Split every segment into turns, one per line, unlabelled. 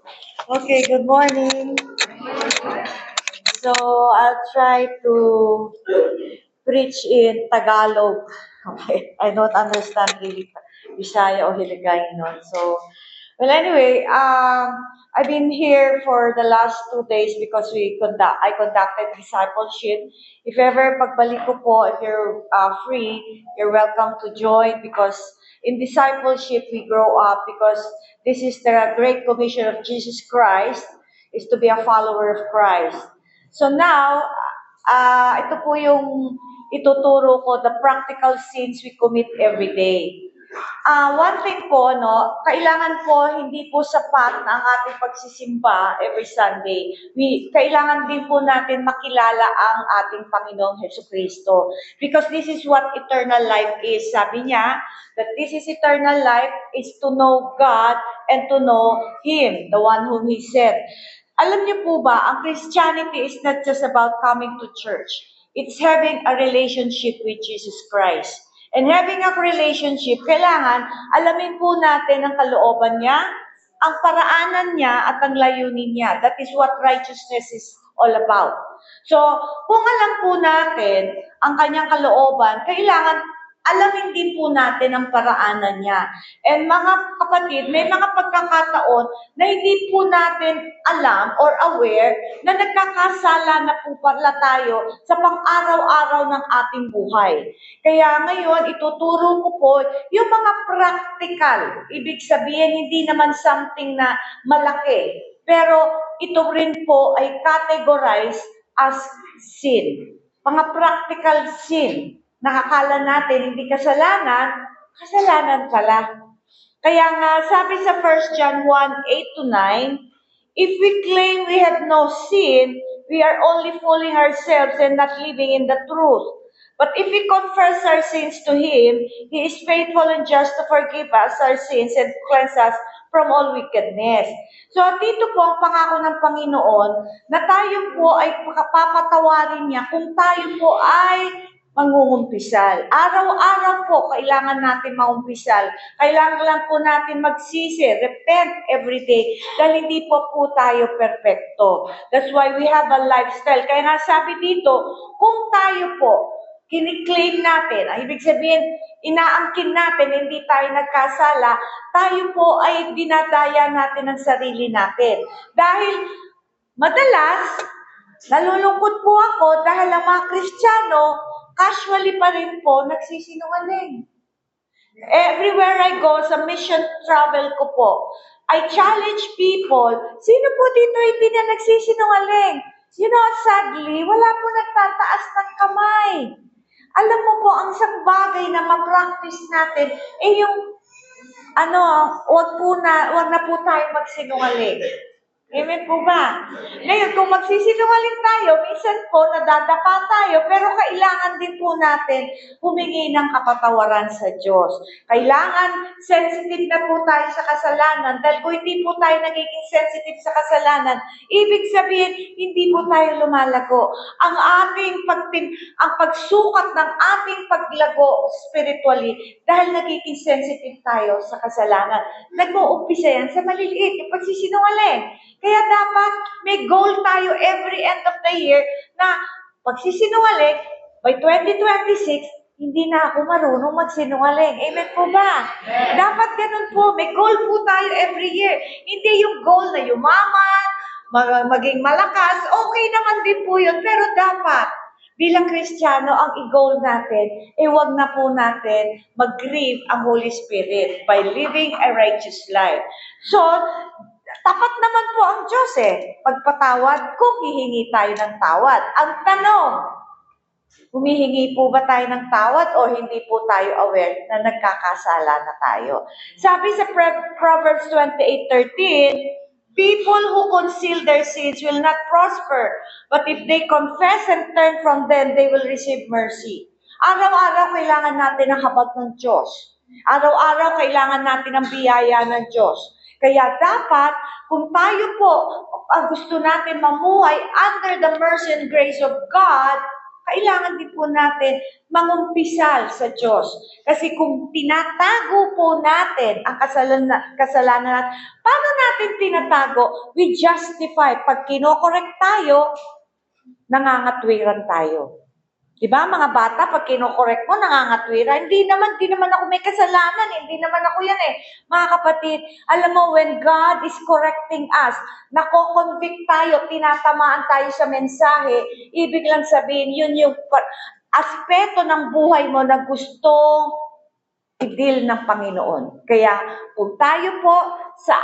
Okay, good morning. So I'll try to preach in Tagalog. Okay, I don't understand really Bisaya or Hiligaynon. Well, anyway, I've been here for the last 2 days because I conducted discipleship. If ever pagbalik ko po, if you're free, you're welcome to join because in discipleship we grow up because this is the great commission of Jesus Christ is to be a follower of Christ. So now, ito po yung ituturo ko, the practical sins we commit every day. One thing po, no, kailangan po hindi po sapat na ang ating pagsisimba every Sunday. Kailangan din po natin makilala ang ating Panginoong Hesus Kristo. Because this is what eternal life is. Sabi niya, that this is eternal life is to know God and to know Him, the one whom He sent. Alam niyo po ba, ang Christianity is not just about coming to church. It's having a relationship with Jesus Christ. And having a relationship, kailangan alamin po natin ang kalooban niya, ang paraanan niya at ang layunin niya. That is what righteousness is all about. So, kung alam po natin ang kanyang kalooban, kailangan alamin din po natin ang paraanan niya. And mga kapatid, may mga pagkakataon na hindi po natin alam or aware na nagkakasala na po pala tayo sa pang-araw-araw ng ating buhay. Kaya ngayon, ituturo ko po yung mga practical. Ibig sabihin, hindi naman something na malaki. Pero ito rin po ay categorized as sin. Mga practical sin. Nakakala natin, hindi kasalanan, kasalanan pala. Kaya nga, sabi sa 1 John 1:8 to 9, if we claim we have no sin, we are only fooling ourselves and not living in the truth. But if we confess our sins to Him, He is faithful and just to forgive us our sins and cleanse us from all wickedness. So, dito po ang pangako ng Panginoon na tayo po ay papatawarin niya kung tayo po ay mangungumpisal. Araw-araw po, kailangan natin mangumpisal. Kailangan lang po natin magsisi, repent every day, dahil hindi po tayo perfecto. That's why we have a lifestyle. Kaya nga sabi dito, kung tayo po, kiniklaim natin, ang ibig sabihin, inaangkin natin, hindi tayo nagkasala, tayo po ay dinadaya natin ang sarili natin. Dahil madalas, nalulungkot po ako dahil ang mga Kristiyano, casually pa rin po nagsisinungaling. Everywhere I go, sa mission travel ko po, I challenge people, sino po dito hindi na nagsisinungaling? You know, sadly, wala po nagtataas ng kamay. Alam mo po, ang isang bagay na ma-practice natin, yung, wag na po tayo magsinungaling. Amen po ba? Ngayon, kung magsisinungaling tayo, minsan po nadadapa tayo, pero kailangan din po natin humingi ng kapatawaran sa Diyos. Kailangan sensitive na po tayo sa kasalanan, dahil kung hindi po tayo nagiging sensitive sa kasalanan, ibig sabihin, hindi po tayo lumalago. Ang pagsukat ng ating paglago spiritually, dahil nagiging sensitive tayo sa kasalanan, nag-uumpisa yan sa maliliit, yung pagsisinungaling. Kaya dapat may goal tayo every end of the year na pagsisinungaling, by 2026, hindi na ako marunong magsinungaling. Amen po ba? Dapat ganun po. May goal po tayo every year. Hindi yung goal na yumaman, maging malakas. Okay naman din po yun. Pero dapat, bilang Kristiyano, ang i-goal natin, wag na po natin mag-grieve ang Holy Spirit by living a righteous life. So, tapat naman po ang Diyos pagpatawad kung hihingi tayo ng tawad. Ang tanong, humihingi po ba tayo ng tawad o hindi po tayo aware na nagkakasala na tayo? Sabi sa Proverbs 28:13, people who conceal their sins will not prosper, but if they confess and turn from them, they will receive mercy. Araw-araw kailangan natin ang habag ng Diyos. Araw-araw kailangan natin ang biyaya ng Diyos. Kaya dapat, kung tayo po gusto natin mamuhay under the mercy and grace of God, kailangan din po natin mangumpisal sa Diyos. Kasi kung tinatago po natin ang kasalanan natin, paano natin tinatago? We justify. Pag kinokorek tayo, nangangatwiran tayo. Diba, mga bata, pag kinokorek mo, nangangatwira, hindi naman ako may kasalanan, hindi naman ako yan eh. Mga kapatid, alam mo, when God is correcting us, nako-convict tayo, tinatamaan tayo sa mensahe, ibig lang sabihin, yun yung aspeto ng buhay mo na gustong i-deal ng Panginoon. Kaya kung tayo po sa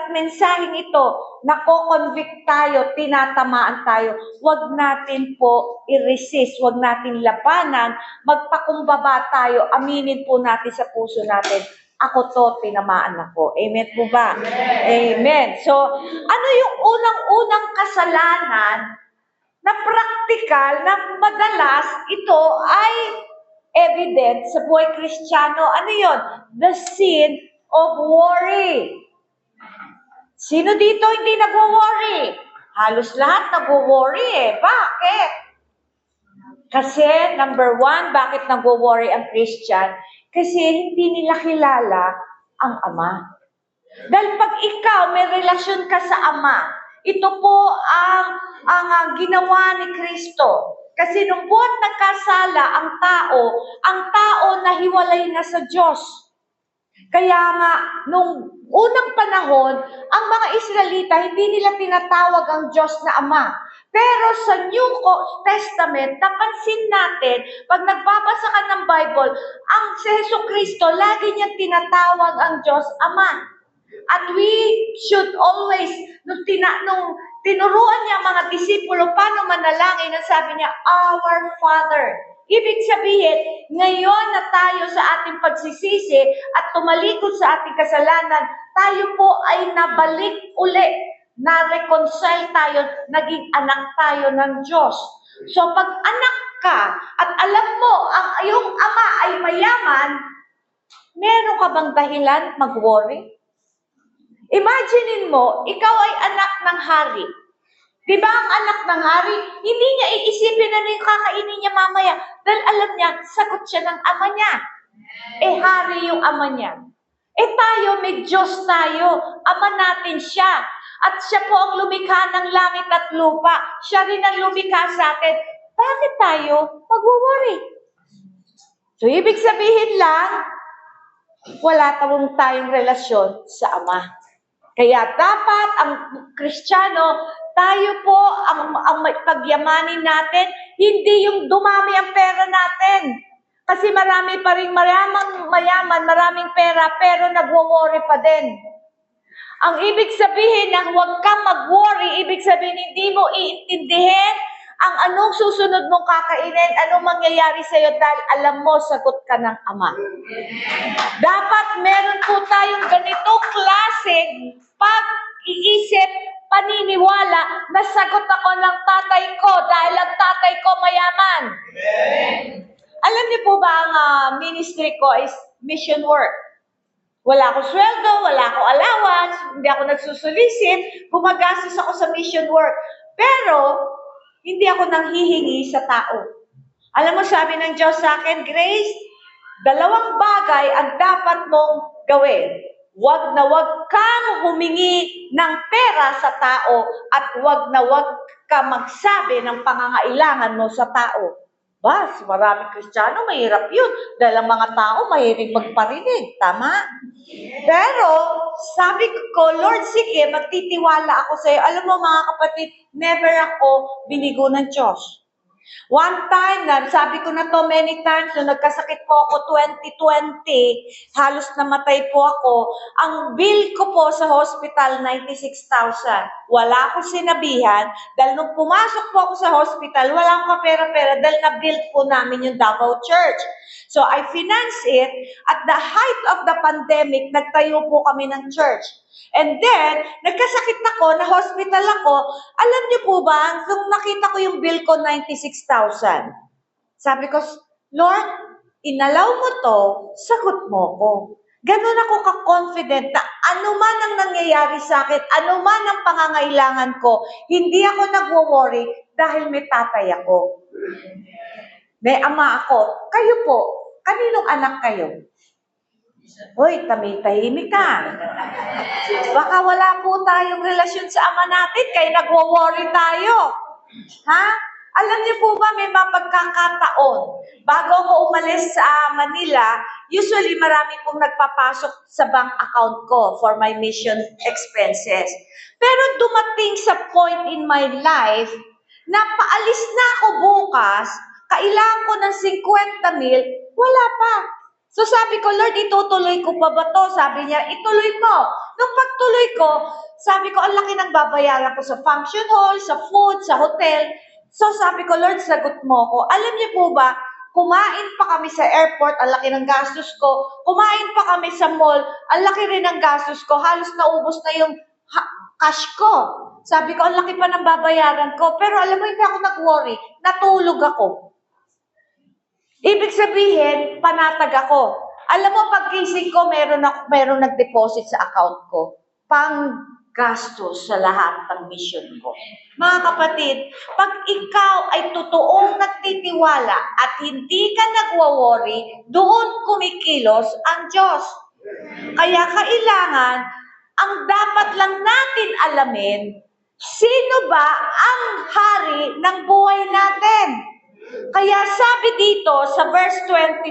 mensaheng ito, nako-convict tayo, tinatamaan tayo, wag natin po i-resist, wag natin labanan, magpakumbaba tayo, aminin po natin sa puso natin, ako to, tinamaan ako. Amen po ba? Amen. So, ano yung unang-unang kasalanan na praktikal na madalas ito ay evident sa buhay Kristiyano? Ano yon? The sin of worry. Sino dito hindi nagwo-worry? Halos lahat nagwo-worry eh. Bakit? Kasi, number one, bakit nagwo-worry ang Christian? Kasi hindi nila kilala ang Ama. Dahil pag ikaw may relasyon ka sa Ama, ito po ang ginawa ni Kristo. Kasi nung buwan nagkasala ang tao nahiwalay na sa Diyos. Kaya nga, nung unang panahon, ang mga Israelita, hindi nila tinatawag ang Diyos na Ama. Pero sa New Testament, napansin natin, pag nagbabasa ka ng Bible, ang si Jesucristo, lagi niyang tinatawag ang Diyos Ama. At we should always, nung tinuruan niya ang mga disipulo, paano manalangin, ang sabi niya, Our Father. Ibig sabihin, ngayon na tayo sa ating pagsisisi at tumalikod sa ating kasalanan, tayo po ay nabalik uli, na-reconcile tayo, naging anak tayo ng Diyos. So pag anak ka at alam mo ang iyong ama ay mayaman, meron ka bang dahilan mag-worry? Imaginein mo, ikaw ay anak ng hari. Di ba ang anak ng hari, hindi niya iisipin ano yung kakainin niya mamaya. Dahil alam niya, sagot siya ng ama niya. Hari yung ama niya. Tayo, may Diyos tayo. Ama natin siya. At siya po ang lumikha ng langit at lupa. Siya rin ang lumikha sa atin. Bakit tayo mag-worry? So, ibig sabihin lang, wala tayong relasyon sa Ama. Kaya dapat ang Kristiyano, tayo po ang pagyamanin natin, hindi yung dumami ang pera natin. Kasi marami pa rin mayaman, maraming pera, pero nagwo-worry pa din. Ang ibig sabihin na huwag kang mag-worry, ibig sabihin hindi mo iintindihin ang anong susunod mong kakainin, anong mangyayari sa iyo dahil alam mo, sagot ka ng Ama. Dapat meron po tayong ganitong klaseng pag-iisip, paniniwala na sagot ako ng tatay ko dahil ang tatay ko mayaman. Amen. Alam niyo po ba ang ministry ko is mission work? Wala akong sweldo, wala akong allowance, hindi ako nagsusulisit, gumagastos ako sa mission work. Pero, hindi ako nanghihingi sa tao. Alam mo, sabi ng Diyos sa akin, Grace, 2 bagay ang dapat mong gawin. Huwag na huwag kang humingi ng pera sa tao at huwag na huwag ka magsabi ng pangangailangan mo sa tao. Bas, maraming Kristiyano, mahirap yun. Dahil ang mga tao, mahilig magparinig. Tama? Pero, sabi ko, Lord, sige, magtitiwala ako sa iyo. Alam mo mga kapatid, never ako binigo ng Diyos. One time, sabi ko na to many times, nung nagkasakit po ako 2020, halos namatay po ako, ang bill ko po sa hospital, 96,000. Wala akong sinabihan, dahil nung pumasok po ako sa hospital, wala akong kapera-pera, dahil na-build po namin yung Davao Church. So, I finance it. At the height of the pandemic, nagtayo po kami ng church. And then, nagkasakit ako, na-hospital ako. Alam niyo po ba, nung nakita ko yung bill ko, 96,000. Sabi ko, Lord, inalaw mo to, sagot mo ko. Ganun ako ka-confident na anuman ang nangyayari sa akin, anuman ang pangangailangan ko, hindi ako nagwo-worry dahil may tatay ako. May ama ako. Kayo po, kaninong anak kayo? Hoy, tahimik ka. Baka wala po tayong relasyon sa ama natin, kaya nagwo-worry tayo. Ha? Alam niyo po ba, may mapagkakataon, bago ako umalis sa Manila, usually marami pong nagpapasok sa bank account ko for my mission expenses. Pero dumating sa point in my life, na paalis na ako bukas, kailangan ko ng 50 mil, wala pa. So sabi ko, Lord, itutuloy ko pa ba to? Sabi niya, ituloy mo. Nung pagtuloy ko, sabi ko, ang laki ng babayaran ko sa function hall, sa food, sa hotel. So sabi ko, Lord, sagot mo ko. Alam niyo po ba, kumain pa kami sa airport, ang laki ng gastos ko. Kumain pa kami sa mall, ang laki rin ng gastos ko. Halos naubos na yung cash ko. Sabi ko, ang laki pa ng babayaran ko. Pero alam mo, hindi ako nag-worry. Natulog ako. Ibig sabihin, panatag ako. Alam mo, pagkising ko, meron nag-deposit sa account ko. Pang-gastos sa lahat ng mission ko. Mga kapatid, pag ikaw ay totoong nagtitiwala at hindi ka nagwa-worry, doon kumikilos ang Diyos. Kaya kailangan, ang dapat lang natin alamin, sino ba ang hari ng buhay natin? Kaya sabi dito sa verse 24,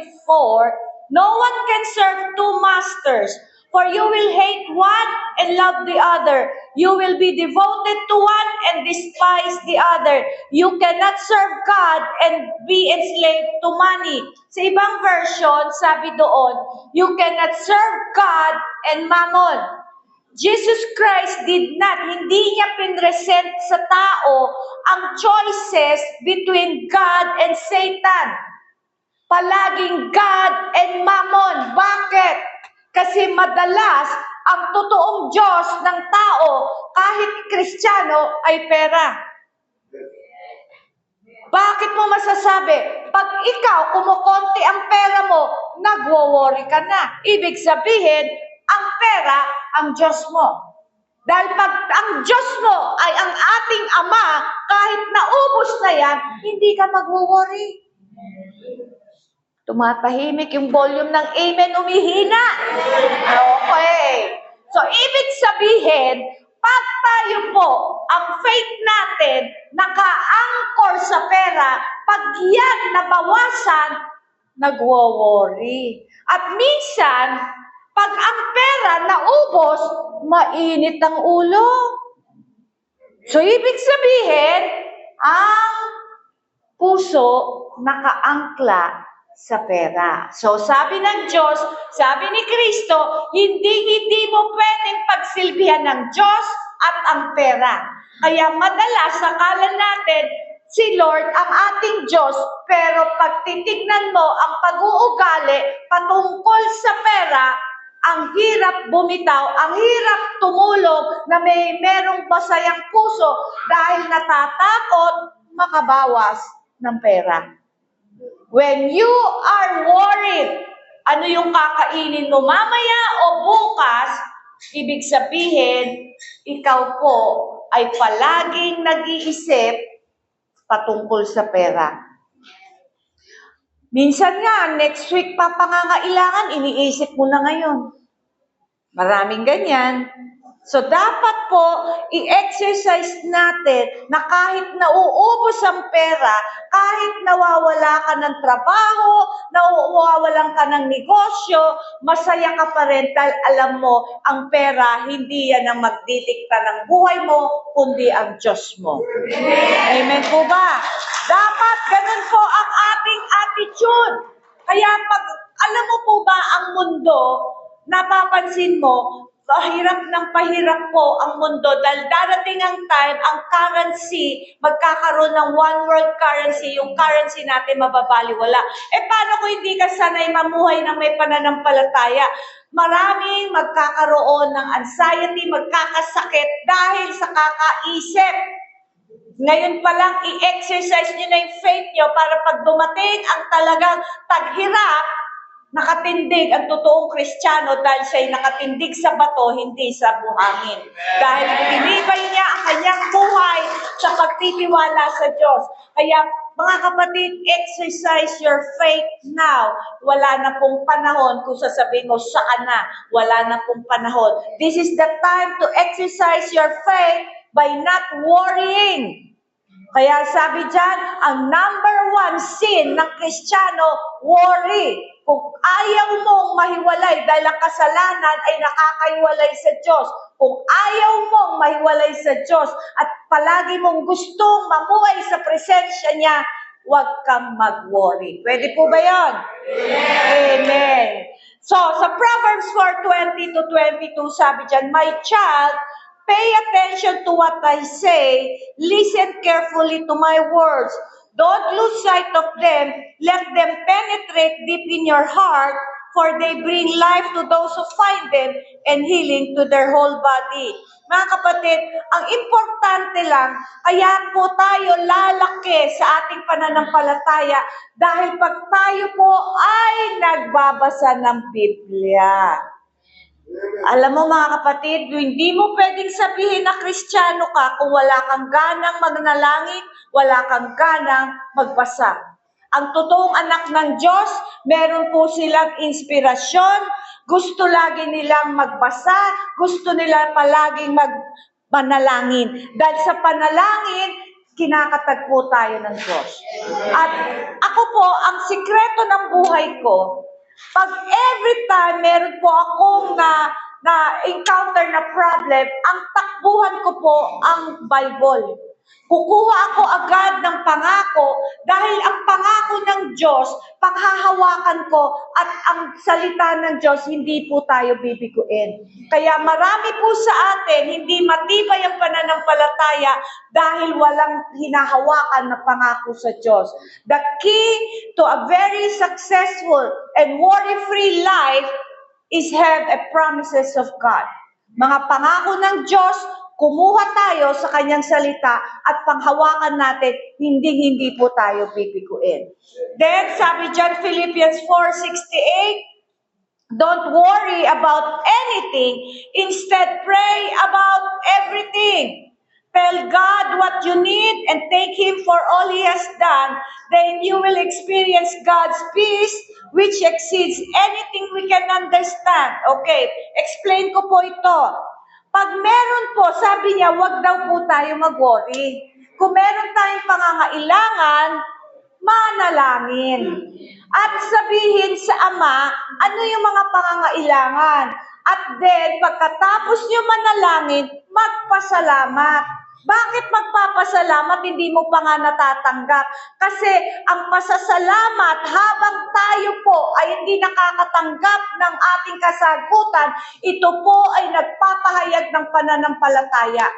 no one can serve two masters, for you will hate one and love the other. You will be devoted to one and despise the other. You cannot serve God and be enslaved to money. Sa ibang version, sabi doon, you cannot serve God and mammon. Jesus Christ hindi niya pinresent sa tao ang choices between God and Satan. Palaging God and mammon. Bakit? Kasi madalas, ang totoong Diyos ng tao, kahit Kristiyano, ay pera. Bakit mo masasabi? Pag ikaw, kumukonti ang pera mo, nagwo-worry ka na. Ibig sabihin, ang pera, ang Diyos mo. Dahil pag ang Diyos mo ay ang ating Ama, kahit naubos na yan, hindi ka magwo-worry. Tumatahimik yung volume ng amen, umihina. Okay. So, ibig sabihin, pag tayo po, ang faith natin, naka-anchor sa pera, pag yan nabawasan, nagwo-worry. At minsan, pag ang pera naubos, mainit ang ulo. So, ibig sabihin, ang puso nakaangkla sa pera. So, sabi ng Diyos, sabi ni Kristo, hindi mo pwedeng pagsilbihan ng Diyos at ang pera. Kaya madalas, akala natin, si Lord ang ating Diyos, pero pag titignan mo ang pag-uugali patungkol sa pera, ang hirap bumitaw, ang hirap tumulog na merong masayang puso dahil natatakot makabawas ng pera. When you are worried, ano yung kakainin mo mamaya o bukas, ibig sabihin, ikaw po ay palaging nag-iisip patungkol sa pera. Minsan nga, next week pa pangangailangan, iniisip mo na ngayon. Maraming ganyan. So, dapat po, i-exercise natin na kahit nauubos ang pera, kahit nawawala ka ng trabaho, nawawalan ka ng negosyo, masaya ka pa rin dahil alam mo, ang pera, hindi yan ang magdidikta ng buhay mo, kundi ang Diyos mo. Amen po ba? Dapat ganun po ang ating attitude. Kaya pag, alam mo po ba ang mundo, napapansin mo, pahirap ng pahirap po ang mundo dahil darating ang time, ang currency, magkakaroon ng one world currency, yung currency natin mababaliwala. Paano kung hindi ka sanay mamuhay ng may pananampalataya? Maraming magkakaroon ng anxiety, magkakasakit dahil sa kakaisip. Ngayon pa lang, i-exercise nyo na yung faith nyo para pag dumating ang talagang taghirap, nakatindig ang totoong Kristiyano dahil siya'y nakatindig sa bato, hindi sa buhangin. Dahil pinibay niya ang kanyang buhay sa pagtitiwala sa Diyos. Kaya Mga kapatid, exercise your faith now. Wala na pong panahon kung sasabihin mo, saan na? Wala na pong panahon. This is the time to exercise your faith by not worrying. Kaya sabi dyan, ang number one sin ng Kristiyano, worry. Kung ayaw mong mahiwalay dahil ang kasalanan ay nakakaiwalay sa Diyos, kung ayaw mong mahiwalay sa Diyos at palagi mong gustong mamuhay sa presensya niya, huwag kang mag-worry. Pwede po ba yun? Amen. So, sa Proverbs 4:20-22, sabi dyan, my child, pay attention to what I say. Listen carefully to my words. Don't lose sight of them. Let them penetrate deep in your heart, for they bring life to those who find them and healing to their whole body. Mga kapatid, ang importante lang, kaya po tayo lalaki sa ating pananampalataya dahil pag tayo po ay nagbabasa ng Biblia. Alam mo mga kapatid, hindi mo pwedeng sabihin na Kristiyano ka kung wala kang ganang magnalangin, wala kang ganang magbasa. Ang totoong anak ng Diyos, meron po silang inspirasyon, gusto lagi nilang magbasa, gusto nila palaging manalangin. Dahil sa panalangin, kinakatagpo tayo ng Diyos. At ako po, ang sikreto ng buhay ko, pag every time meron po akong na-encounter na problem, ang takbuhan ko po ang Bible. Kukuha ako agad ng pangako dahil ang pangako ng Diyos, panghahawakan ko at ang salita ng Diyos, hindi po tayo bibiguin. Kaya marami po sa atin, hindi matibay ang pananampalataya dahil walang hinahawakan na pangako sa Diyos. The key to a very successful and worry-free life is have a promises of God. Mga pangako ng Diyos, kumuha tayo sa kanyang salita at panghawakan natin, hindi po tayo bibiguin. Then, sabi dyan, Philippians 4:68, don't worry about anything, instead pray about everything. Tell God what you need and thank Him for all He has done. Then you will experience God's peace, which exceeds anything we can understand. Okay, explain ko po ito. Pag meron po, sabi niya, wag daw po tayo mag-worry. Kung meron tayong pangangailangan, manalangin. At sabihin sa Ama, ano yung mga pangangailangan. At then, pagkatapos nyo manalangin, magpasalamat. Bakit magpapasalamat, hindi mo pa nga natatanggap? Kasi ang pasasalamat habang tayo po ay hindi nakakatanggap ng ating kasagutan, ito po ay nagpapahayag ng pananampalataya.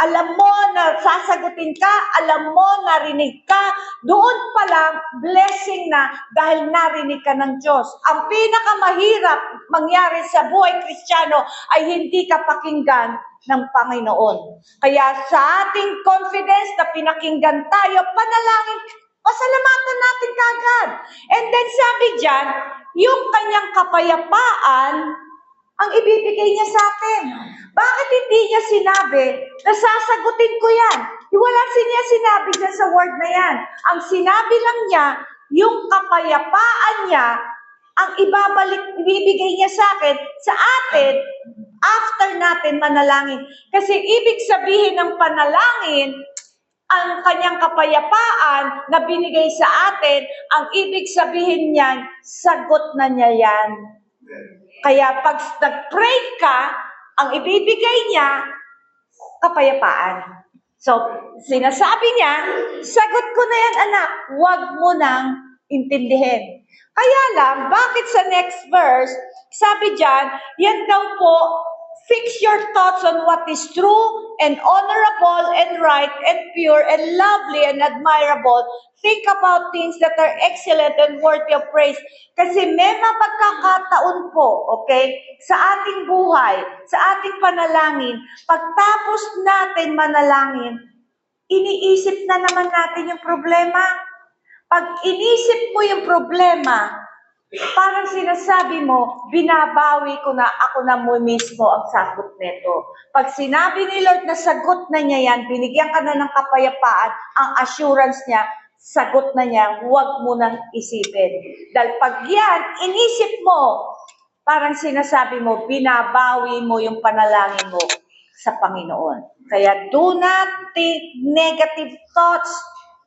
Alam mo na sasagutin ka, alam mo narinig ka, doon pa lang blessing na dahil narinig ka ng Diyos. Ang pinakamahirap mangyari sa buhay Kristiyano ay hindi ka pakinggan ng Panginoon. Kaya sa ating confidence na pinakinggan tayo, panalangin, pasalamatan natin kagad. And then sabi dyan, yung kanyang kapayapaan, ang ibibigay niya sa atin. Bakit hindi niya sinabi na sasagutin ko yan? Wala niya sinabi dyan sa word na yan. Ang sinabi lang niya, yung kapayapaan niya, ang ibibigay niya sa atin, after natin manalangin. Kasi ibig sabihin ng panalangin, ang kanyang kapayapaan na binigay sa atin, ang ibig sabihin niyan, sagot na niya yan. Kaya pag nag-pray ka, ang ibibigay niya, kapayapaan. So, sinasabi niya, sagot ko na yan anak, huwag mo nang intindihin. Kaya lang, bakit sa next verse, sabi dyan, yan daw po, fix your thoughts on what is true and honorable and right and pure and lovely and admirable. Think about things that are excellent and worthy of praise. Kasi may mapagkakataon po, okay, sa ating buhay, sa ating panalangin, pagtapos natin manalangin, iniisip na naman natin yung problema. Pag inisip mo yung problema, parang sinasabi mo, binabawi ko na ako na mo mismo ang sagot nito. Pag sinabi ni Lord na sagot na niya yan, binigyan ka na ng kapayapaan, ang assurance niya, sagot na niya, huwag mo nang isipin. Dahil pag yan, inisip mo, parang sinasabi mo, binabawi mo yung panalangin mo sa Panginoon. Kaya do not think negative thoughts.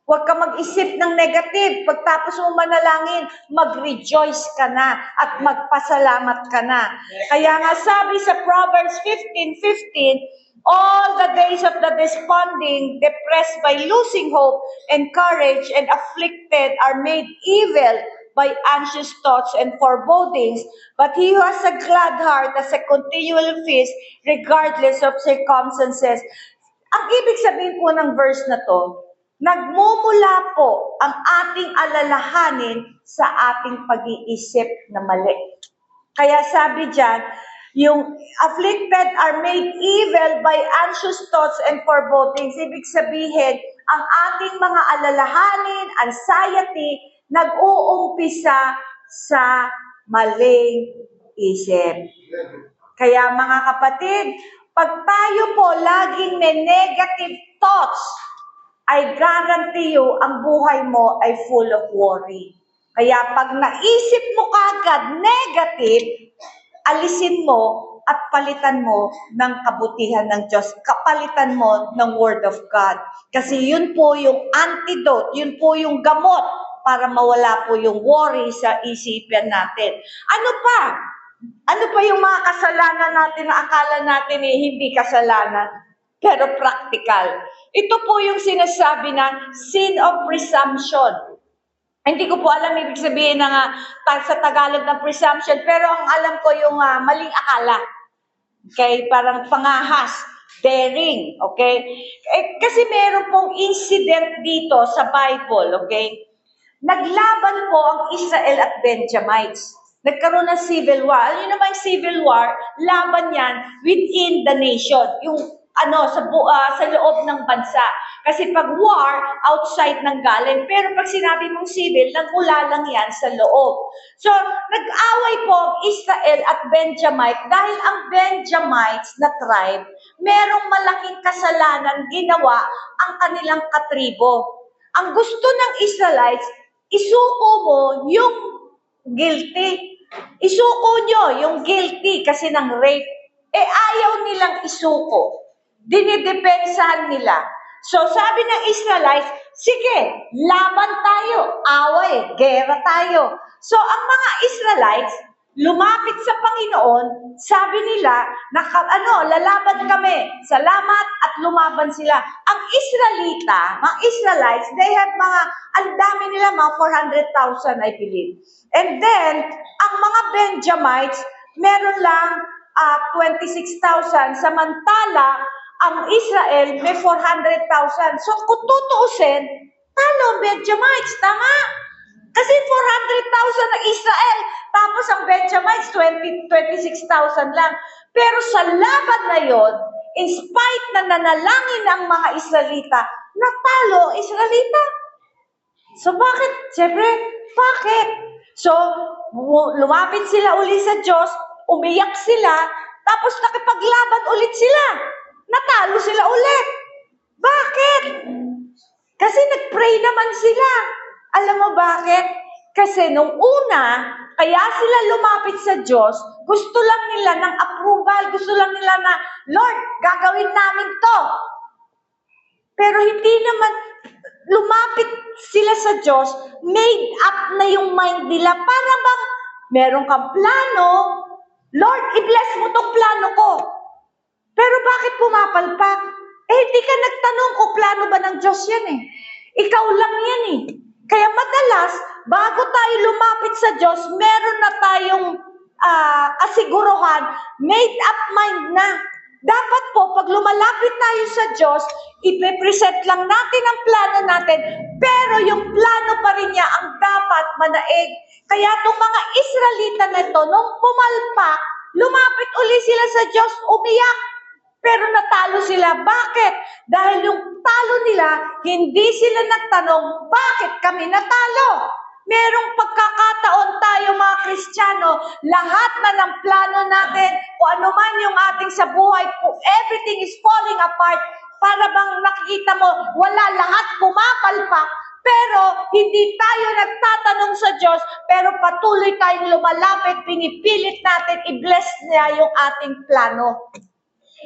Huwag ka mag-isip ng negative. Pagtapos mo manalangin, mag-rejoice ka na at magpasalamat ka na. Kaya nga sabi sa Proverbs 15:15, all the days of the desponding, depressed by losing hope and courage and afflicted are made evil by anxious thoughts and forebodings. But he who has a glad heart has a continual feast regardless of circumstances. Ang ibig sabihin po ng verse na to, nagmumula po ang ating alalahanin sa ating pag-iisip na mali. Kaya sabi dyan, yung afflicted are made evil by anxious thoughts and forebodings. Ibig sabihin, ang ating mga alalahanin, anxiety, nag-uumpisa sa maling isip. Kaya mga kapatid, pag tayo po laging may negative thoughts, I guarantee you, ang buhay mo ay full of worry. Kaya pag naisip mo kagad negative, alisin mo at palitan mo ng kabutihan ng Diyos. Kapalitan mo ng Word of God. Kasi yun po yung antidote, yun po yung gamot para mawala po yung worry sa isipan natin. Ano pa? Ano pa yung mga kasalanan natin na akala natin hindi kasalanan, pero practical? Ito po yung sinasabi na sin of presumption. Hindi ko po alam ibig sabihin ng sa Tagalog ng presumption, pero ang alam ko yung maling akala. Okay? Parang pangahas, daring. Okay? Kasi meron pong incident dito sa Bible. Okay? Naglaban po ang Israel at Benjamites. Nagkaroon ng civil war. Alam niyo naman yung civil war, laban yan within the nation. Yung sa loob ng bansa. Kasi pag war, outside ng galing. Pero pag sinabi mong civil, nagmula lang yan sa loob. So, nag-away po ang Israel at Benjamite dahil ang Benjamites na tribe, merong malaking kasalanan ginawa ang kanilang katribo. Ang gusto ng Israelites, isuko mo yung guilty. Isuko nyo yung guilty kasi ng rape. Ayaw nilang isuko. Dinidepensahan nila. So sabi ng Israelites, sige, laban tayo, away, gera tayo. So ang mga Israelites, lumapit sa Panginoon, sabi nila, lalaban kami, salamat at lumaban sila. Ang mga Israelites, they had ang dami nila, mga 400,000 I believe. And then, ang mga Benjamites, meron lang 26,000, samantala, ang Israel may 400,000. So kung tutuusin, talo Benjamites, tama? Kasi 400,000 ang Israel, tapos ang Benjamites 26,000 lang. Pero sa laban na yon, in spite na nanalangin ang mga Israelita, natalo ang Israelita. So bakit? Siyempre, bakit? So, lumapit sila uli sa Diyos, umiyak sila, tapos nakipaglaban ulit sila. Natalo sila ulit. Bakit? Kasi nag-pray naman sila. Alam mo bakit? Kasi nung una, kaya sila lumapit sa Diyos, gusto lang nila ng approval, gusto lang nila na, Lord, gagawin namin to. Pero hindi naman, lumapit sila sa Diyos, made up na yung mind nila, para bang meron kang plano, Lord, i-bless mo tong plano ko. Pero bakit pumapalpak? Hindi ka nagtanong kung plano ba ng Diyos yan eh. Ikaw lang yan eh. Kaya madalas, bago tayo lumapit sa Diyos, meron na tayong kasiguruhan, made up mind na. Dapat po, pag lumalapit tayo sa Diyos, ipe-present lang natin ang plano natin, pero yung plano pa rin niya ang dapat manaig. Kaya itong mga Israelita na ito, nung pumalpak, lumapit uli sila sa Diyos, umiyak. Pero natalo sila. Bakit? Dahil yung talo nila, hindi sila nagtanong, bakit kami natalo? Merong pagkakataon tayo mga Kristiyano, lahat na ng plano natin, kung ano man yung ating sa buhay, everything is falling apart, para bang nakikita mo, wala lahat pumapalpak, Pero hindi tayo nagtatanong sa Diyos, pero patuloy tayong lumalapit, pinipilit natin i-bless niya yung ating plano.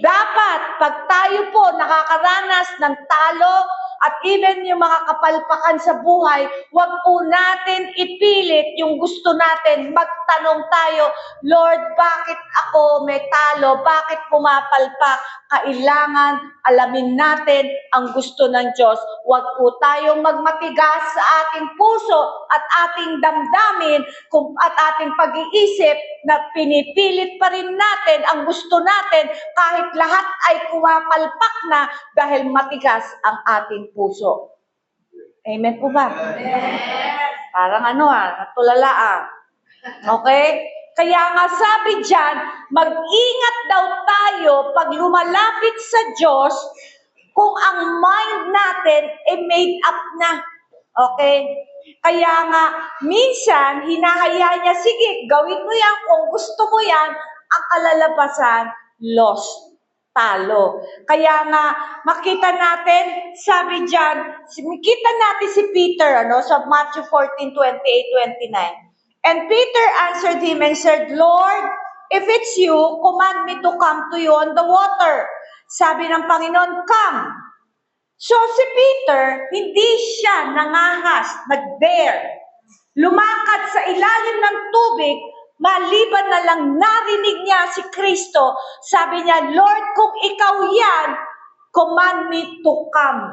Dapat, pag tayo po nakakaranas ng talo at even yung mga kapalpakan sa buhay, huwag po natin ipilit yung gusto natin. Magtanong tayo, Lord, bakit ako may talo? Bakit pumapalpak? Kailangan alamin natin ang gusto ng Diyos. Huwag po tayong magmatigas sa ating puso at ating damdamin at ating pag-iisip na pinipilit pa rin natin ang gusto natin kahit lahat ay pumapalpak na dahil matigas ang ating puso. Amen po ba? Parang natulala. Okay? Kaya nga sabi diyan, mag-ingat daw tayo pag lumalapit sa Diyos kung ang mind natin ay made up na. Okay? Kaya nga, minsan, hinahaya niya, sige, gawin mo yan, kung gusto mo yan, ang kalalabasan, lost, talo. Kaya nga, makita natin, sabi diyan, makita natin si Peter, sa Matthew 14:28-29. And Peter answered him and said, Lord, if it's you, command me to come to you on the water. Sabi ng Panginoon, come. So si Peter, hindi siya nangahas, nag-dare. Lumakad sa ilalim ng tubig, maliban na lang narinig niya si Kristo. Sabi niya, Lord, kung ikaw yan, command me to come.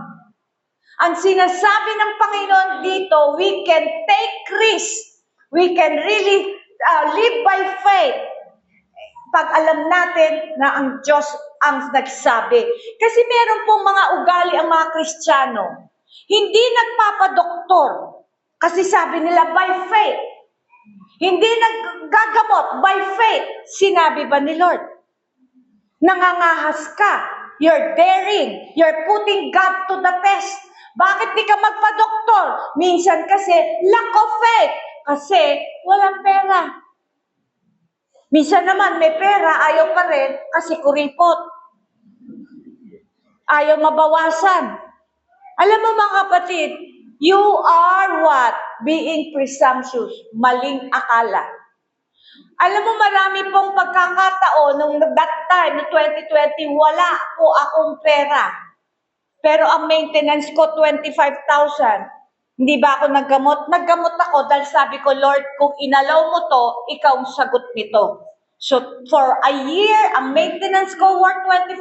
Ang sinasabi ng Panginoon dito, we can take risk. We can really live by faith pag alam natin na ang Diyos ang nagsabi. Kasi meron pong mga ugali ang mga Kristiyano. Hindi nagpapadoktor. Kasi sabi nila by faith. Hindi naggagamot by faith. Sinabi ba ni Lord? Nangangahas ka. You're daring. You're putting God to the test. Bakit di ka magpa-doktor? Minsan kasi lack of faith. Kasi walang pera. Minsan naman may pera, ayaw pa rin kasi kuripot. Ayaw mabawasan. Alam mo mga kapatid, you are what? Being presumptuous. Maling akala. Alam mo marami pong pagkakataon nung that time, no 2020, wala po akong pera. Pero ang maintenance ko, 25,000. Hindi ba ako naggamot? Naggamot ako dahil sabi ko, Lord, kung inalaw mo to, ikaw ang sagot nito. So, for a year, ang maintenance ko worth 25,000.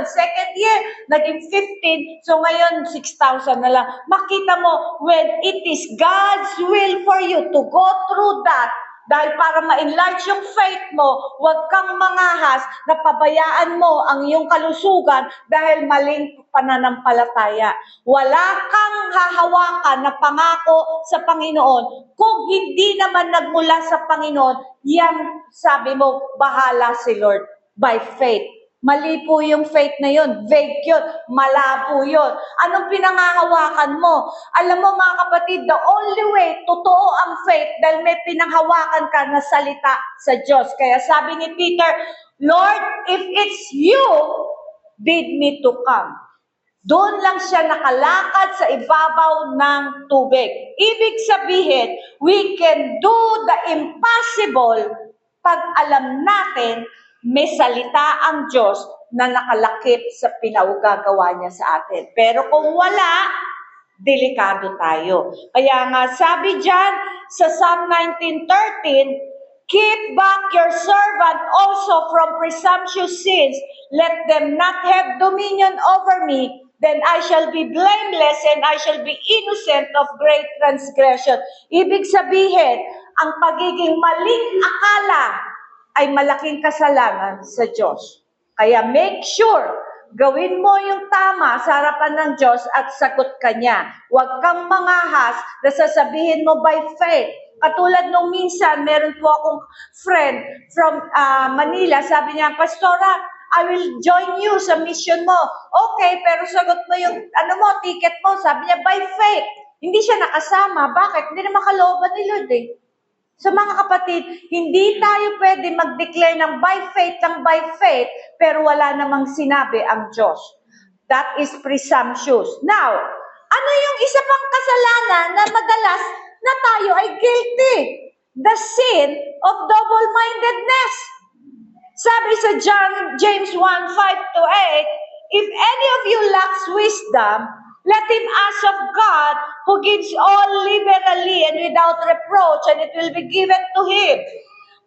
Second year, naging 15. So, ngayon, 6,000 na lang. Makita mo, when it is God's will for you to go through that, dahil para ma-enlarge yung faith mo, huwag kang mangahas na pabayaan mo ang iyong kalusugan dahil maling pananampalataya. Wala kang hahawakan na pangako sa Panginoon. Kung hindi naman nagmula sa Panginoon, yan sabi mo, bahala si Lord by faith. Mali po yung faith na yun. Vague yun. Malabo yun. Anong pinanghahawakan mo? Alam mo mga kapatid, the only way, totoo ang faith dahil may pinanghawakan ka na salita sa Diyos. Kaya sabi ni Peter, Lord, if it's you, bid me to come. Doon lang siya nakalakad sa ibabaw ng tubig. Ibig sabihin, we can do the impossible pag alam natin may salita ang Diyos na nakalakip sa pinaugagawa niya sa atin. Pero kung wala, delikado tayo. Kaya nga sabi dyan sa Psalm 19:13, keep back your servant also from presumptuous sins. Let them not have dominion over me. Then I shall be blameless and I shall be innocent of great transgression. Ibig sabihin, ang pagiging maling akala ay malaking kasalanan sa Diyos. Kaya make sure, gawin mo yung tama sa harapan ng Diyos at sagot ka niya. Huwag kang mangahas na sasabihin mo by faith. Katulad nung minsan, meron po akong friend from Manila, sabi niya, Pastora, I will join you sa mission mo. Okay, pero sagot mo yung ticket mo. Sabi niya, by faith. Hindi siya nakasama. Bakit? Hindi naman kalooban ni Lord eh. So mga kapatid, hindi tayo pwede mag-declare ng by faith, pero wala namang sinabi ang Diyos. That is presumptuous. Now, Ano yung isa pang kasalanan na madalas na tayo ay guilty? The sin of double-mindedness. Sabi sa James 1:5-8, if any of you lacks wisdom, let him ask of God, who gives all liberally and without reproach, and it will be given to him.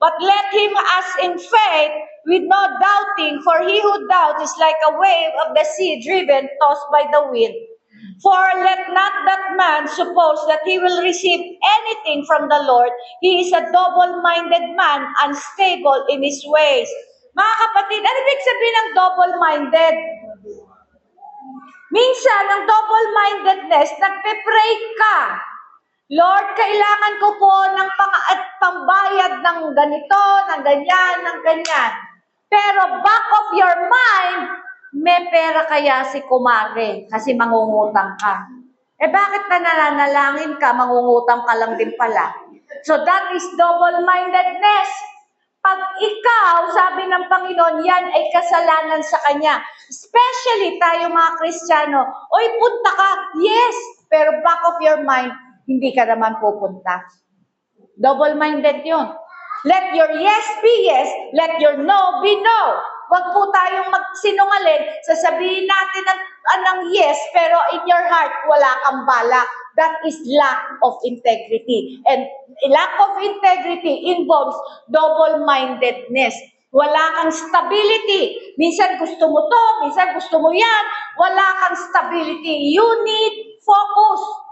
But let him ask in faith, with no doubting, for he who doubts is like a wave of the sea driven, tossed by the wind. For let not that man suppose that he will receive anything from the Lord. He is a double-minded man, unstable in his ways. Mga kapatid, ano ibig sabihin ng double-minded? Minsan, ang double-mindedness, nagpe-pray ka. Lord, kailangan ko po ng pambayad ng ganito, ng ganyan, ng ganyan. Pero back of your mind, may pera kaya si kumare kasi mangungutang ka. Eh bakit na nananalangin ka, mangungutang ka lang din pala? So that is double-mindedness. Pag ikaw, sabi ng Panginoon, yan ay kasalanan sa Kanya. Especially tayo mga Kristiyano, oy punta ka, yes, pero back of your mind, hindi ka naman pupunta. Double-minded yun. Let your yes be yes, let your no be no. Huwag po tayong magsinungaling, sasabihin natin ng yes, pero in your heart, wala kang balak. That is lack of integrity. And lack of integrity involves double-mindedness. Wala kang stability. Minsan gusto mo to, minsan gusto mo yan. Wala kang stability. You need focus.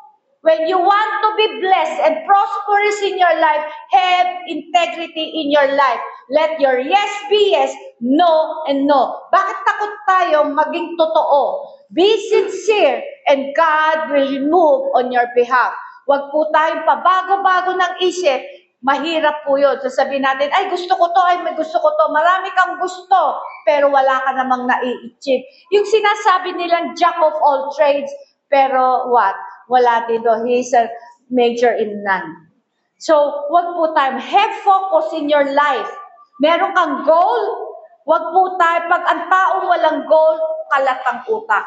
When you want to be blessed and prosperous in your life, have integrity in your life. Let your yes be yes, no and no. Bakit takot tayo maging totoo? Be sincere and God will move on your behalf. Huwag po tayong pabago-bago ng isip. Mahirap po yun. Sasabihin natin, ay gusto ko to, ay may gusto ko to. Marami kang gusto, pero wala ka namang nai-achieve. Yung sinasabi nilang jack of all trades, pero what? Wala din doon. He is a major in none. So, wag po tayo. Have focus in your life. Meron kang goal, wag po tayo. Pag ang taong walang goal, kalat ang utak.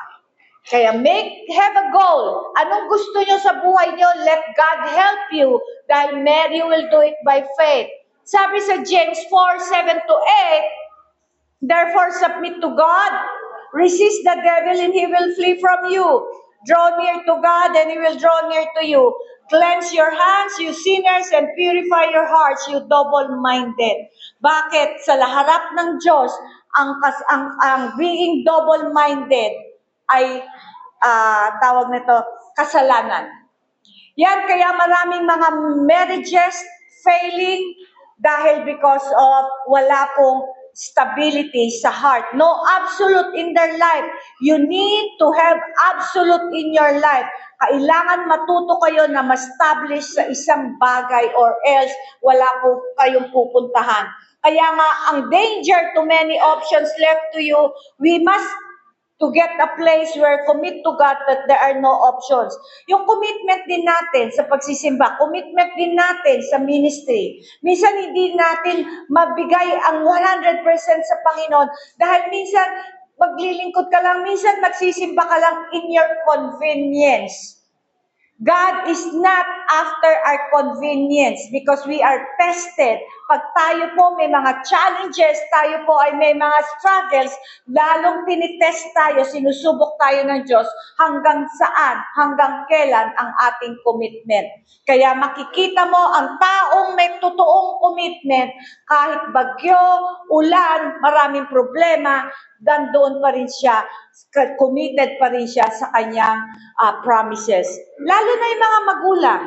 Kaya have a goal. Anong gusto nyo sa buhay nyo? Let God help you. Dahil Mary will do it by faith. Sabi sa James 4:7-8, therefore submit to God. Resist the devil and he will flee from you. Draw near to God and He will draw near to you. Cleanse your hands, you sinners, and purify your hearts, you double-minded. Bakit? Sa harap ng Diyos, ang being double-minded ay, tawag nito, kasalanan. Yan, kaya maraming mga marriages failing dahil because of wala pong stability sa heart. No absolute in their life. You need to have absolute in your life. Kailangan matuto kayo na ma-establish sa isang bagay or else wala po kayong pupuntahan. Kaya nga, ang danger to many options left to you, we must to get a place where commit to God that there are no options. Yung commitment din natin sa pagsisimba, commitment din natin sa ministry. Minsan hindi natin mabigay ang 100% sa Panginoon dahil minsan maglilingkod ka lang, minsan magsisimba ka lang in your convenience. God is not after our convenience because we are tested. Pag tayo po may mga challenges, tayo po ay may mga struggles, lalong tinitest tayo, sinusubok tayo ng Diyos hanggang saan, hanggang kailan ang ating commitment. Kaya makikita mo ang taong may totoong commitment, kahit bagyo, ulan, maraming problema, doon pa rin siya, committed pa rin siya sa kanyang promises. Lalo na yung mga magulang.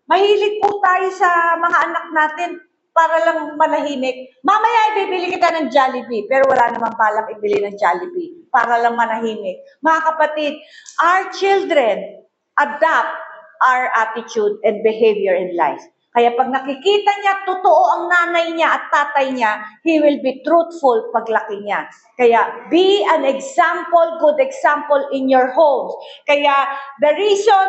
Mahilig po tayo sa mga anak natin para lang manahimik. Mamaya ibibili kita ng Jollibee, pero wala namang balak ibili ng Jollibee para lang manahimik. Mga kapatid, our children adapt our attitude and behavior in life. Kaya pag nakikita niya, totoo ang nanay niya at tatay niya, he will be truthful paglaki niya. Kaya be an example, good example in your homes. Kaya the reason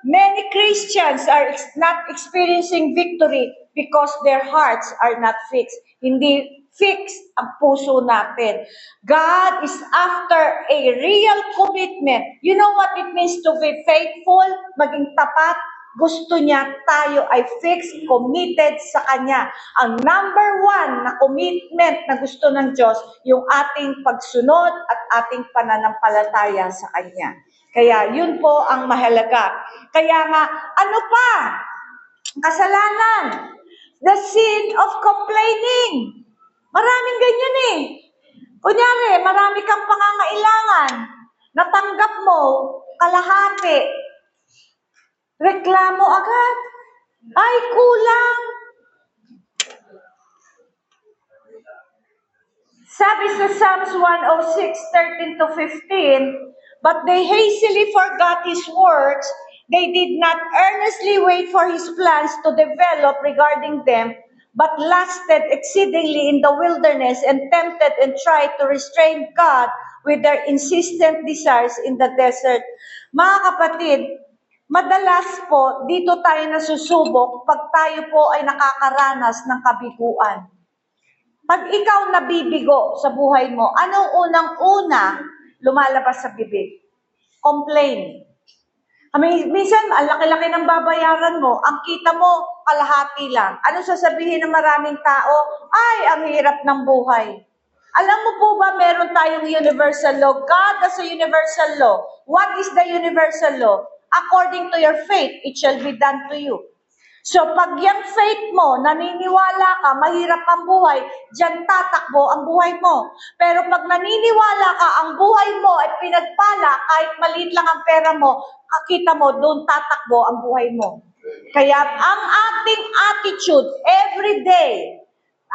many Christians are not experiencing victory because their hearts are not fixed. Hindi fixed ang puso natin. God is after a real commitment. You know what it means to be faithful, maging tapat? Gusto niya tayo ay fixed, committed sa Kanya. Ang number one na commitment na gusto ng Diyos, yung ating pagsunod at ating pananampalataya sa Kanya. Kaya yun po ang mahalaga. Kaya nga, ano pa? Kasalanan. The sin of complaining. Maraming ganyan eh. Kunyari, marami kang pangangailangan. Natanggap mo, kalahati. Reklamo agad. Ay, kulang. Sabi sa Psalms 106:13 to 15, but they hastily forgot His words. They did not earnestly wait for His plans to develop regarding them, but lasted exceedingly in the wilderness and tempted and tried to restrain God with their insistent desires in the desert. Mga kapatid, madalas po dito tayo nasusubok pag tayo po ay nakakaranas ng kabiguan. Pag ikaw nabibigo sa buhay mo, anong unang-una lumalabas sa bibig? Complain. Minsan, ang laki-laki ng babayaran mo, ang kita mo, kalahati lang. Ano sasabihin ng maraming tao? Ay, ang hirap ng buhay. Alam mo po ba, meron tayong universal law? God has a universal law. What is the universal law? According to your faith, it shall be done to you. So, pag yung faith mo, naniniwala ka, mahirap ang buhay, diyan tatakbo ang buhay mo. Pero pag naniniwala ka, ang buhay mo ay pinagpala, kahit maliit lang ang pera mo, kakita mo, doon tatakbo ang buhay mo. Kaya ang ating attitude every day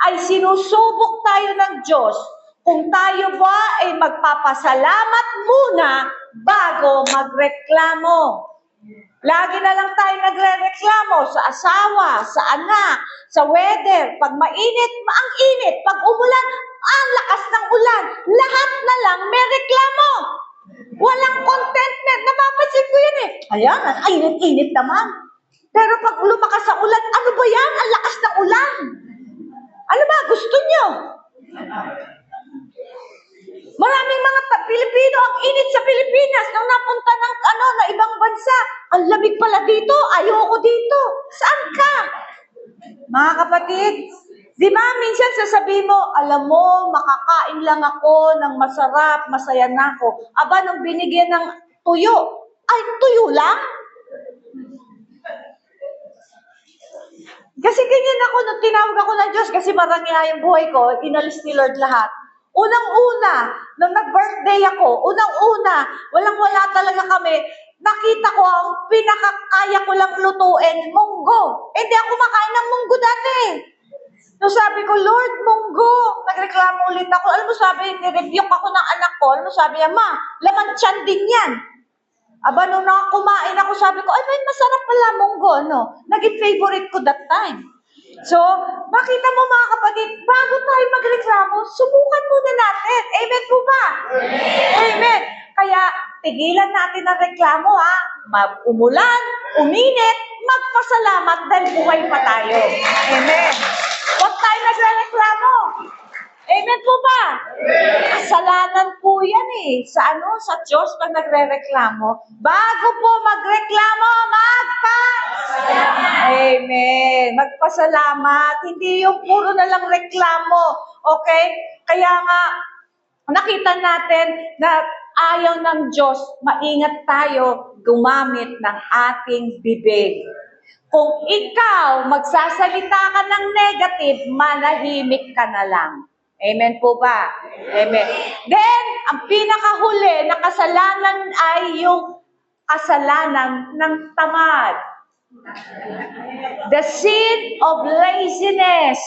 ay sinusubok tayo ng Diyos kung tayo ba ay magpapasalamat muna bago magreklamo. Lagi na lang tayo nagre-reklamo sa asawa, sa anak, sa weather. Pag mainit, ang init. Pag umulan, ang lakas ng ulan. Lahat na lang may reklamo. Walang contentment. Napapansin ko yan eh. Ayan, ang init-init naman. Pero pag lumakas ang ulan, ano ba yan? Ang lakas ng ulan. Ano ba? Gusto nyo? Maraming mga Pilipino, ang init sa Pilipinas, nung napunta ng na ibang bansa, ang lamig pala dito, ayoko dito. Saan ka? Mga kapatid, di ba minsan sasabihin mo, alam mo, makakain lang ako ng masarap, masaya na ako. Aba, nung binigyan ng tuyo, ay tuyo lang? Kasi ganyan ako, nung tinawag ako ng Diyos, kasi marangya yung buhay ko, inalis ni Lord lahat. Unang-una, nung nag-birthday ako, unang-una, walang-wala talaga kami, nakita ko ang pinakakaya ko lang lutuin, munggo. Hindi ako makain ng munggo dati. So sabi ko, Lord, munggo. Nagreklamo ulit ako. Alam mo sabi, nirebuke ako ng anak ko. Alam mo sabi niya, Ma, laman tiyan din yan. Aba, nung kumain ako, sabi ko, ay, may masarap pala munggo, no? Naging favorite ko that time. So, makita mo mga kapatid, bago tayo magreklamo, subukan muna natin. Amen po ba? Amen. Kaya, tigilan natin ang reklamo, ha? Umulan, uminit, magpasalamat dahil buhay pa tayo. Amen. Huwag tayo nagreklamo. Amen po ba? Kasalanan po yan eh. Sa Diyos pag nagre-reklamo. Bago po magreklamo, Amen. Magpasalamat. Hindi yung puro na lang reklamo. Okay? Kaya nga, nakita natin na ayaw ng Diyos, maingat tayo gumamit ng ating bibig. Kung ikaw magsasalita ka ng negative, manahimik ka na lang. Amen po ba? Amen. Then, ang pinakahuli na kasalanan ay yung kasalanan ng tamad. The sin of laziness.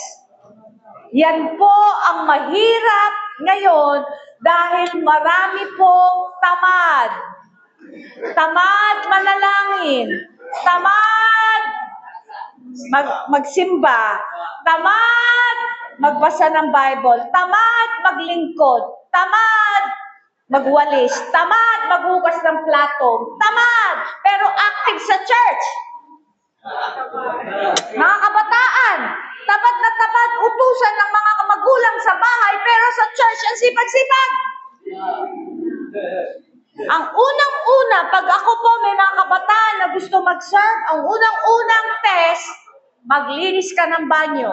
Yan po ang mahirap ngayon dahil marami pong tamad. Tamad manalangin. Tamad magsimba. Tamad magbasa ng Bible. Tamad maglingkod. Tamad magwalis. Tamad maghugas ng plato. Tamad pero active sa church. Mga kabataan, tamad na tamad, utusan ng mga magulang sa bahay, pero sa church, ang sipag-sipag. Ang unang-una, pag ako po may mga kabataan na gusto mag-serve, ang unang-unang test, maglinis ka ng banyo.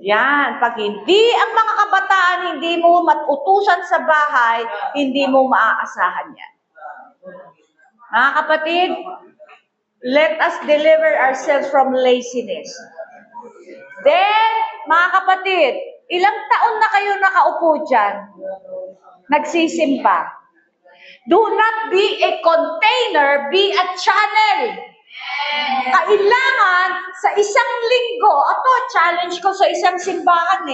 Yan, pag hindi ang mga kabataan, hindi mo matutusan sa bahay, hindi mo maaasahan yan. Mga kapatid, let us deliver ourselves from laziness. Then, mga kapatid, ilang taon na kayo nakaupo dyan? Nagsisimba. Do not be a container, be a channel. Kailangan sa isang linggo, ito, challenge ko sa isang simbahan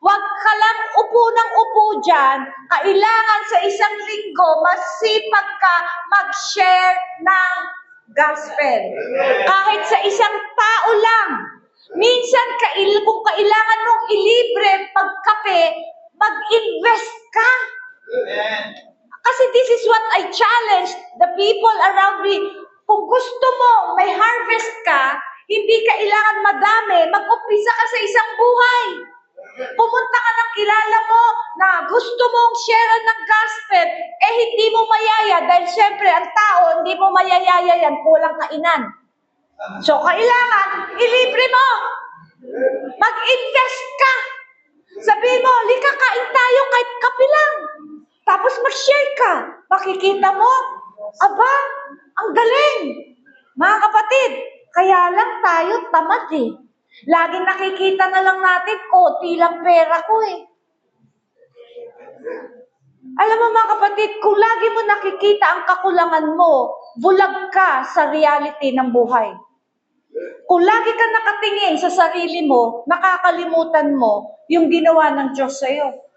huwag ka lang upo ng upo dyan, kailangan sa isang linggo, masipag ka mag-share ng gospel. Kahit sa isang tao lang. Minsan, kung kailangan mong ilibre pagkape, mag-invest ka. Kasi this is what I challenge the people around me. Kung gusto mo, may harvest ka, hindi kailangan madami, mag-umpisa ka sa isang buhay. Pumunta ka ng kilala mo na gusto mong share ng gospel, hindi mo mayaya dahil syempre ang tao, hindi mo mayayaya yan, kulang kainan. So, kailangan, ilibre mo. Mag-invest ka. Sabihin mo, lika kain tayo kahit kape lang. Tapos mag-share ka. Makikita mo, aba, ang galing. Mga kapatid, kaya lang tayo tamad Laging nakikita na lang natin, konti lang pera ko Alam mo mga kapatid, kung lagi mo nakikita ang kakulangan mo, bulag ka sa reality ng buhay. Kung lagi ka nakatingin sa sarili mo, nakakalimutan mo yung ginawa ng Diyos sa'yo.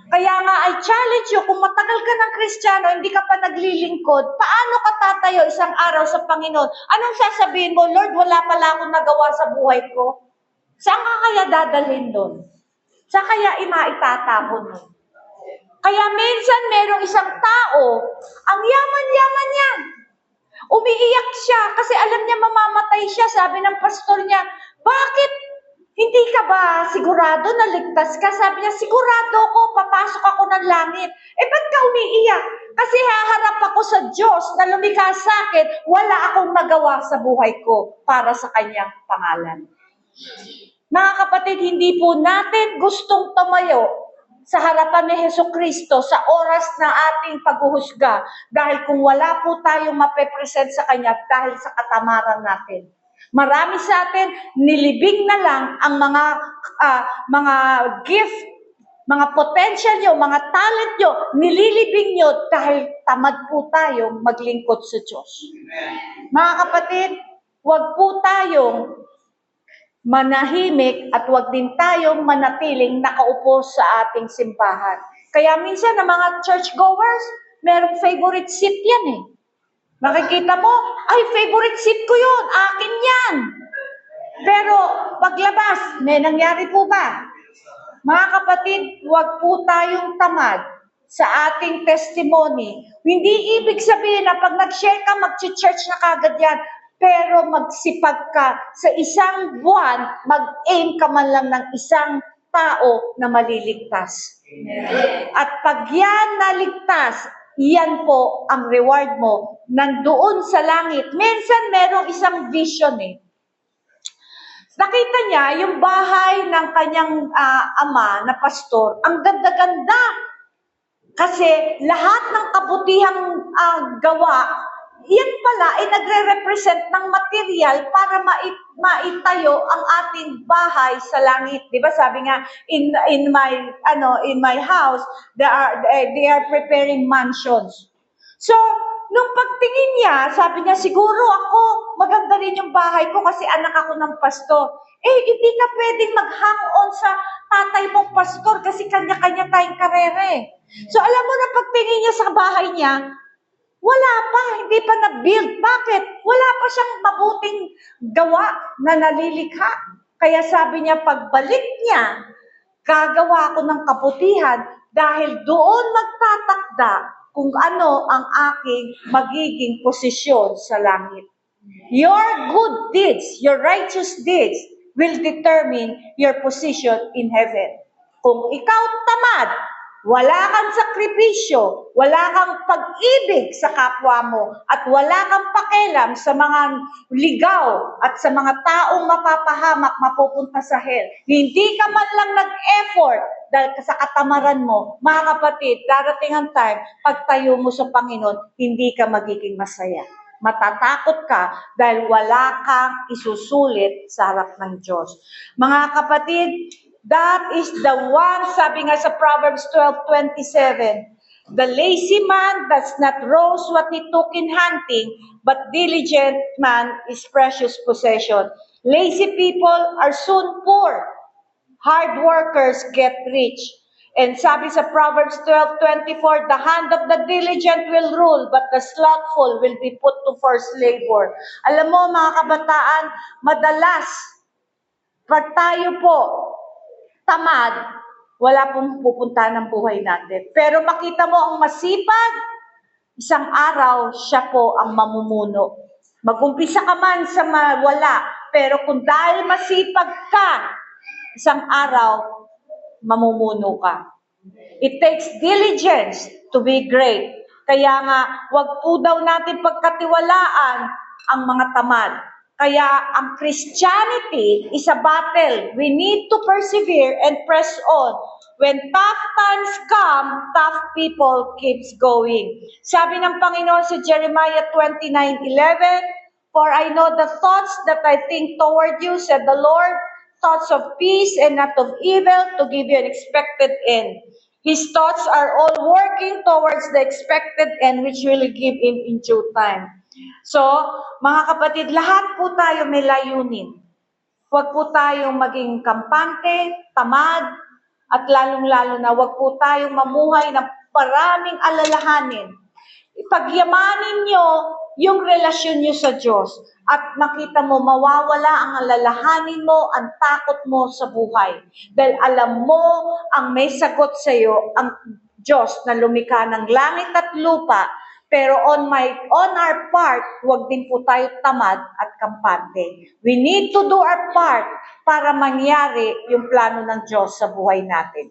Kaya nga, I challenge you, kung matagal ka ng Kristiyano, hindi ka pa naglilingkod, paano ka tatayo isang araw sa Panginoon? Anong sasabihin mo, Lord, wala pala akong nagawa sa buhay ko? Saan ka kaya dadalhin doon? Saan kaya itatapon mo? Kaya minsan merong isang tao, ang yaman-yaman niya. Umiiyak siya kasi alam niya mamamatay siya. Sabi ng pastor niya, bakit hindi ka ba sigurado na ligtas ka? Sabi niya, sigurado ko, papasok ako ng langit. Ba't ka umiiyak? Kasi haharap ako sa Diyos na lumikha sa akin, wala akong nagawa sa buhay ko para sa kanyang pangalan. Mga kapatid, hindi po natin gustong tumayo sa harapan ni Jesucristo sa oras ng ating paghuhusga dahil kung wala po tayong mapepresent sa Kanya dahil sa katamaran natin. Marami sa atin, nilibing na lang ang mga gift, mga potential nyo, mga talent nyo, nililibing nyo dahil tamad po tayong maglingkod sa Diyos. Mga kapatid, huwag po tayong manahimik at huwag din tayong manatiling nakaupo sa ating simbahan. Kaya minsan ang mga churchgoers, merong favorite seat yan Makikita mo, ay favorite seat ko yun, akin yan. Pero paglabas, may nangyari po ba? Mga kapatid, huwag po tayong tamad sa ating testimony. Hindi ibig sabihin na pag nag-share ka, mag-church na kagad yan. Pero magsipag ka sa isang buwan, mag-aim ka man lang ng isang tao na maliligtas. At pag yan naligtas, yan po ang reward mo nandoon sa langit. Minsan merong isang vision Nakita niya yung bahay ng kanyang ama na pastor. Ang ganda-ganda. Kasi lahat ng kabutihang gawa, yan pala ay nagre-represent ng material para maitayo ang ating bahay sa langit. 'Di ba? Sabi nga in my house they are preparing mansions. So, nung pagtingin niya, sabi niya siguro ako maganda rin yung bahay ko kasi anak ako ng pastor. Hindi ka pwedeng mag-hang on sa tatay mong pastor kasi kanya-kanya tayong karere. So, alam mo na pagtingin niya sa bahay niya, wala pa, hindi pa na-build. Bakit? Wala pa siyang mabuting gawa na nalilikha. Kaya sabi niya, pagbalik niya, gagawa ko ng kabutihan dahil doon magtatakda kung ano ang aking magiging posisyon sa langit. Your good deeds, your righteous deeds, will determine your position in heaven. Kung ikaw tamad, wala kang sakripisyo, wala kang pag-ibig sa kapwa mo, at wala kang pakialam sa mga ligaw at sa mga taong mapapahamak, mapupunta sa hell. Hindi ka man lang nag-effort dahil sa katamaran mo, mga kapatid, darating ang time, pagtayo mo sa Panginoon, hindi ka magiging masaya. Matatakot ka dahil wala kang isusulit sa harap ng Diyos. Mga kapatid, that is the one, sabi nga sa Proverbs 12:27, the lazy man does not rouse what he took in hunting, but diligent man is precious possession. Lazy people are soon poor. Hard workers get rich. And sabi sa Proverbs 12:24, the hand of the diligent will rule, but the slothful will be put to forced labor. Alam mo, mga kabataan, madalas, pag tayo po tamad, wala pong pupunta ng buhay natin. Pero makita mo ang masipag, isang araw, siya po ang mamumuno. Mag-umpisa ka man sa wala, pero kung dahil masipag ka, isang araw, mamumuno ka. It takes diligence to be great. Kaya nga, wag po daw natin pagkatiwalaan ang mga tamad. Kaya ang Christianity is a battle. We need to persevere and press on. When tough times come, tough people keeps going. Sabi ng Panginoon sa Jeremiah 29:11, for I know the thoughts that I think toward you, said the Lord, thoughts of peace and not of evil, to give you an expected end. His thoughts are all working towards the expected end, which will give him in due time. So, mga kapatid, lahat po tayo may layunin. Huwag po tayong maging kampante, tamad, at lalong-lalo na huwag po tayong mamuhay ng maraming alalahanin. Ipagyamanin nyo yung relasyon nyo sa Diyos at makita mo, mawawala ang alalahanin mo, ang takot mo sa buhay. Dahil alam mo, ang may sagot sa iyo, ang Diyos na lumikha ng langit at lupa. Pero on our part, huwag din po tayo tamad at kampante. We need to do our part para mangyari yung plano ng Diyos sa buhay natin.